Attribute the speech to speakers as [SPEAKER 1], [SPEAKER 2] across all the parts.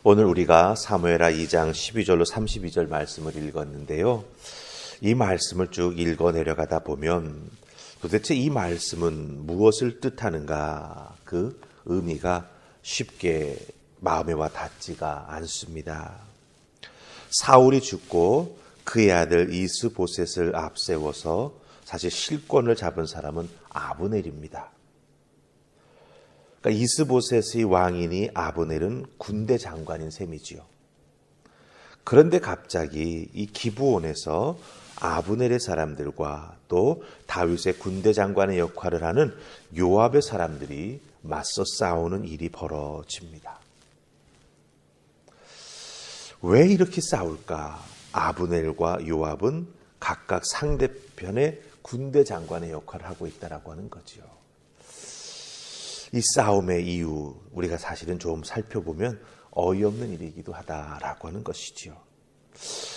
[SPEAKER 1] 오늘 우리가 사무엘하 2장 12절로 32절 말씀을 읽었는데요. 이 말씀을 쭉 읽어 내려가다 보면 도대체 이 말씀은 무엇을 뜻하는가, 그 의미가 쉽게 마음에 와 닿지가 않습니다. 사울이 죽고 그의 아들 이스보셋을 앞세워서 사실 실권을 잡은 사람은 아브넬입니다. 그러니까 이스보셋의 왕인이 아브넬은 군대 장관인 셈이지요. 그런데 갑자기 이 기브온에서 아브넬의 사람들과 또 다윗의 군대 장관의 역할을 하는 요압의 사람들이 맞서 싸우는 일이 벌어집니다. 왜 이렇게 싸울까? 아브넬과 요압은 각각 상대편의 군대 장관의 역할을 하고 있다라고 하는 거지요. 이 싸움의 이유, 우리가 사실은 좀 살펴보면 어이없는 일이기도 하다라고 하는 것이지요.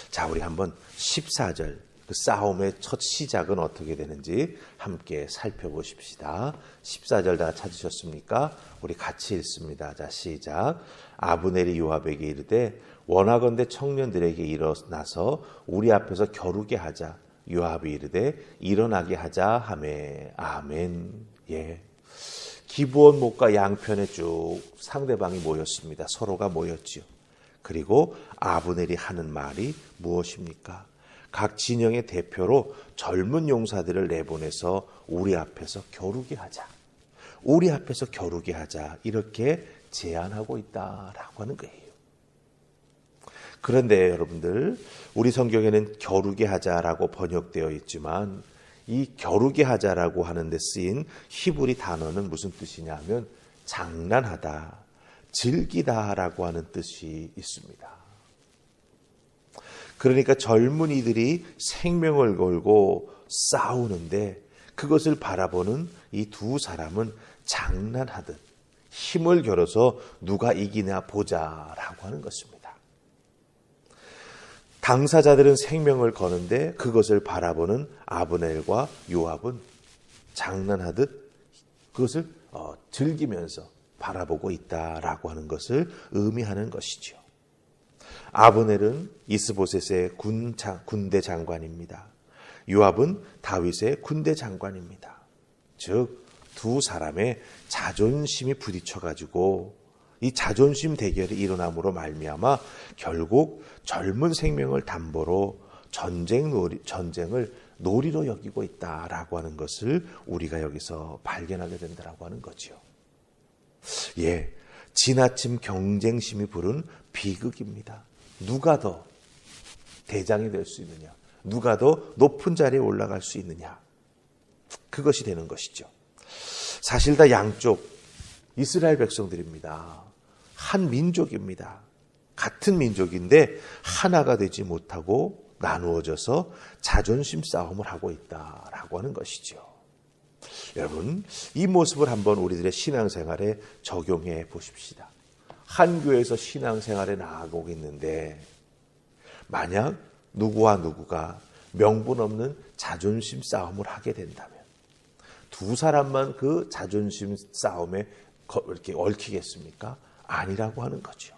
[SPEAKER 1] 자, 우리 한번 14절, 그 싸움의 첫 시작은 어떻게 되는지 함께 살펴보십시다. 14절 다 찾으셨습니까? 우리 같이 읽습니다. 자, 시작. 아브넬이 요압에게 이르되 원하건대 청년들에게 일어나서 우리 앞에서 겨루게 하자. 요압이 이르되 일어나게 하자 하매. 아멘. 예. 기브온 목과 양편에 쭉 상대방이 모였습니다. 서로가 모였지요. 그리고 아브넬이 하는 말이 무엇입니까? 각 진영의 대표로 젊은 용사들을 내보내서 우리 앞에서 겨루게 하자. 우리 앞에서 겨루게 하자. 이렇게 제안하고 있다라고 하는 거예요. 그런데 여러분들, 우리 성경에는 겨루게 하자라고 번역되어 있지만 이 겨루게 하자라고 하는 데 쓰인 히브리 단어는 무슨 뜻이냐 하면 장난하다, 즐기다라고 하는 뜻이 있습니다. 그러니까 젊은이들이 생명을 걸고 싸우는데 그것을 바라보는 이 두 사람은 장난하듯 힘을 겨뤄서 누가 이기나 보자라고 하는 것입니다. 당사자들은 생명을 거는데 그것을 바라보는 아브넬과 요압은 장난하듯 그것을 즐기면서 바라보고 있다라고 하는 것을 의미하는 것이죠. 아브넬은 이스보셋의 군대 장관입니다. 요압은 다윗의 군대 장관입니다. 즉, 두 사람의 자존심이 부딪혀가지고 이 자존심 대결이 일어남으로 말미암아 결국 젊은 생명을 담보로 전쟁을 놀이로 여기고 있다라고 하는 것을 우리가 여기서 발견하게 된다라고 하는 거죠. 예, 지나침 경쟁심이 부른 비극입니다. 누가 더 대장이 될 수 있느냐, 누가 더 높은 자리에 올라갈 수 있느냐, 그것이 되는 것이죠. 사실 다 양쪽 이스라엘 백성들입니다. 한 민족입니다. 같은 민족인데 하나가 되지 못하고 나누어져서 자존심 싸움을 하고 있다라고 하는 것이죠. 여러분, 이 모습을 한번 우리들의 신앙생활에 적용해 보십시다. 한 교회에서 신앙생활에 나아가고 있는데 만약 누구와 누구가 명분 없는 자존심 싸움을 하게 된다면 두 사람만 그 자존심 싸움에 이렇게 얽히겠습니까? 아니라고 하는 거죠.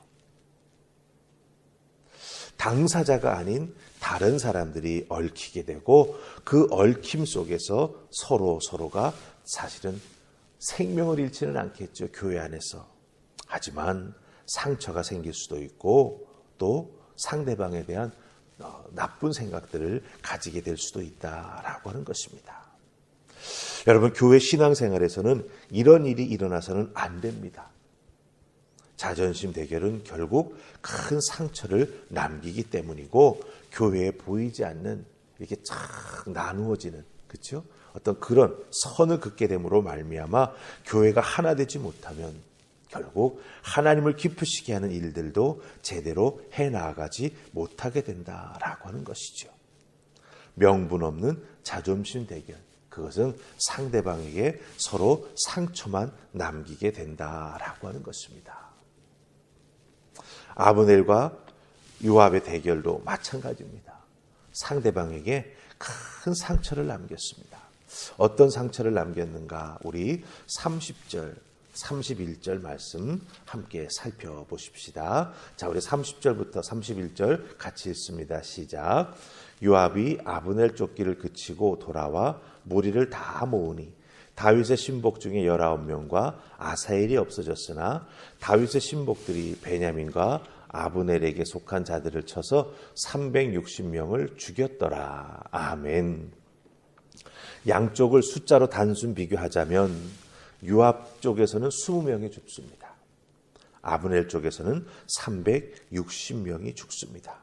[SPEAKER 1] 당사자가 아닌 다른 사람들이 얽히게 되고 그 얽힘 속에서 서로가 사실은 생명을 잃지는 않겠죠. 교회 안에서. 하지만 상처가 생길 수도 있고 또 상대방에 대한 나쁜 생각들을 가지게 될 수도 있다라고 하는 것입니다. 여러분, 교회 신앙생활에서는 이런 일이 일어나서는 안 됩니다. 자존심 대결은 결국 큰 상처를 남기기 때문이고 교회에 보이지 않는 이렇게 쫙 나누어지는, 그렇죠? 어떤 그런 선을 긋게 됨으로 말미암아 교회가 하나 되지 못하면 결국 하나님을 기쁘시게 하는 일들도 제대로 해나가지 못하게 된다라고 하는 것이죠. 명분 없는 자존심 대결, 그것은 상대방에게 서로 상처만 남기게 된다라고 하는 것입니다. 아브넬과 요압의 대결도 마찬가지입니다. 상대방에게 큰 상처를 남겼습니다. 어떤 상처를 남겼는가? 우리 30절 31절 말씀 함께 살펴보십시다. 자, 우리 30절부터 31절 같이 읽습니다. 시작. 요압이 아브넬 쫓기를 그치고 돌아와 무리를 다 모으니 다윗의 신복 중에 19명과 아사엘이 없어졌으나 다윗의 신복들이 베냐민과 아브넬에게 속한 자들을 쳐서 360명을 죽였더라. 아멘. 양쪽을 숫자로 단순 비교하자면 요압 쪽에서는 20명이 죽습니다. 아브넬 쪽에서는 360명이 죽습니다.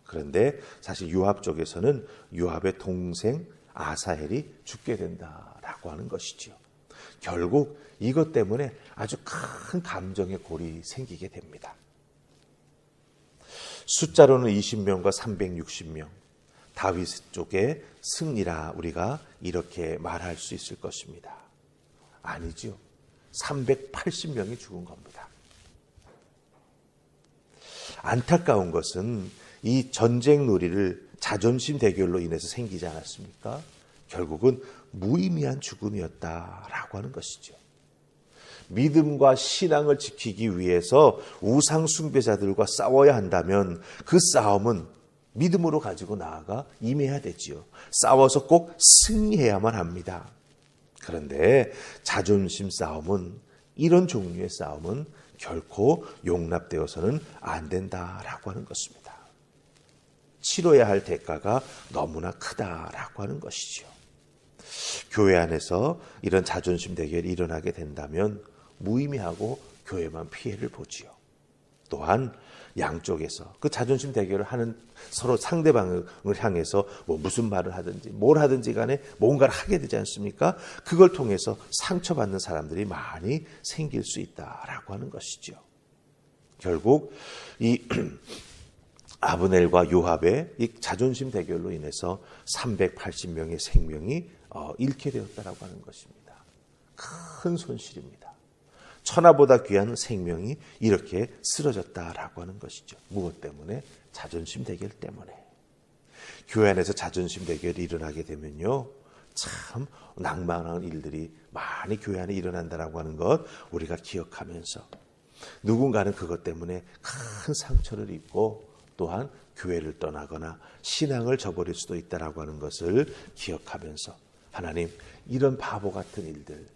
[SPEAKER 1] 그런데 사실 요압 쪽에서는 요압의 동생 아사헬이 죽게 된다라고 하는 것이지요. 결국 이것 때문에 아주 큰 감정의 골이 생기게 됩니다. 숫자로는 20명과 360명, 다윗 쪽의 승리라 우리가 이렇게 말할 수 있을 것입니다. 아니죠. 380명이 죽은 겁니다. 안타까운 것은 이 전쟁 놀이를 자존심 대결로 인해서 생기지 않았습니까? 결국은 무의미한 죽음이었다라고 하는 것이죠. 믿음과 신앙을 지키기 위해서 우상 숭배자들과 싸워야 한다면 그 싸움은 믿음으로 가지고 나아가 임해야 되지요. 싸워서 꼭 승리해야만 합니다. 그런데 자존심 싸움은, 이런 종류의 싸움은 결코 용납되어서는 안 된다라고 하는 것입니다. 치러야 할 대가가 너무나 크다라고 하는 것이죠. 교회 안에서 이런 자존심 대결이 일어나게 된다면 무의미하고 교회만 피해를 보지요. 또한 양쪽에서 그 자존심 대결을 하는 서로 상대방을 향해서 무슨 말을 하든지 뭘 하든지 간에 뭔가를 하게 되지 않습니까? 그걸 통해서 상처받는 사람들이 많이 생길 수 있다라고 하는 것이죠. 결국 이 아브넬과 요압의 이 자존심 대결로 인해서 380명의 생명이 잃게 되었다라고 하는 것입니다. 큰 손실입니다. 천하보다 귀한 생명이 이렇게 쓰러졌다라고 하는 것이죠. 무엇 때문에? 자존심 대결 때문에. 교회 안에서 자존심 대결이 일어나게 되면요, 참 낭만한 일들이 많이 교회 안에 일어난다라고 하는 것 우리가 기억하면서, 누군가는 그것 때문에 큰 상처를 입고 또한 교회를 떠나거나 신앙을 저버릴 수도 있다라고 하는 것을 기억하면서, 하나님, 이런 바보 같은 일들,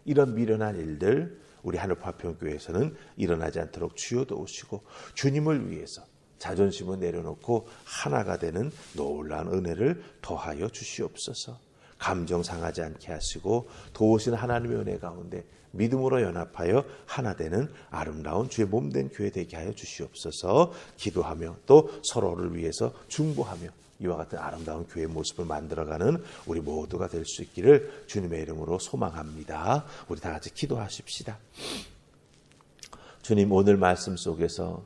[SPEAKER 1] 이런 미련한 일들 우리 하늘파평교회에서는 일어나지 않도록 주여 도우시고, 주님을 위해서 자존심을 내려놓고 하나가 되는 놀라운 은혜를 더하여 주시옵소서. 감정 상하지 않게 하시고 도우신 하나님의 은혜 가운데 믿음으로 연합하여 하나 되는 아름다운 주의 몸된 교회 되게 하여 주시옵소서. 기도하며 또 서로를 위해서 중보하며 이와 같은 아름다운 교회의 모습을 만들어가는 우리 모두가 될 수 있기를 주님의 이름으로 소망합니다. 우리 다 같이 기도하십시다. 주님, 오늘 말씀 속에서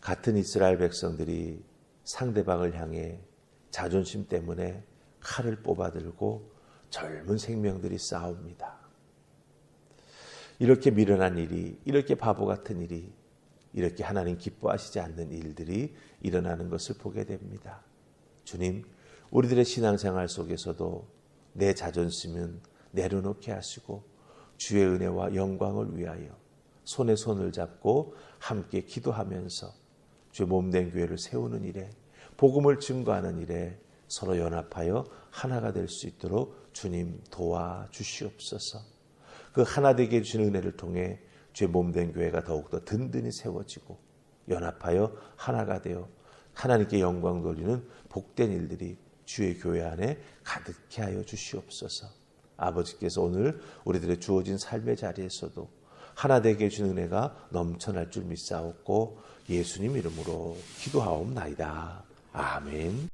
[SPEAKER 1] 같은 이스라엘 백성들이 상대방을 향해 자존심 때문에 칼을 뽑아들고 젊은 생명들이 싸웁니다. 이렇게 미련한 일이, 이렇게 바보 같은 일이, 이렇게 하나님 기뻐하시지 않는 일들이 일어나는 것을 보게 됩니다. 주님, 우리들의 신앙생활 속에서도 내 자존심은 내려놓게 하시고 주의 은혜와 영광을 위하여 손에 손을 잡고 함께 기도하면서 주의 몸된 교회를 세우는 일에, 복음을 증거하는 일에 서로 연합하여 하나가 될 수 있도록 주님 도와주시옵소서. 그 하나 되게 해주신 은혜를 통해 주의 몸된 교회가 더욱더 든든히 세워지고 연합하여 하나가 되어 하나님께 영광 돌리는 복된 일들이 주의 교회 안에 가득해 하여 주시옵소서. 아버지께서 오늘 우리들의 주어진 삶의 자리에서도 하나 되게 해주신 은혜가 넘쳐날 줄 믿사옵고 예수님 이름으로 기도하옵나이다. 아멘.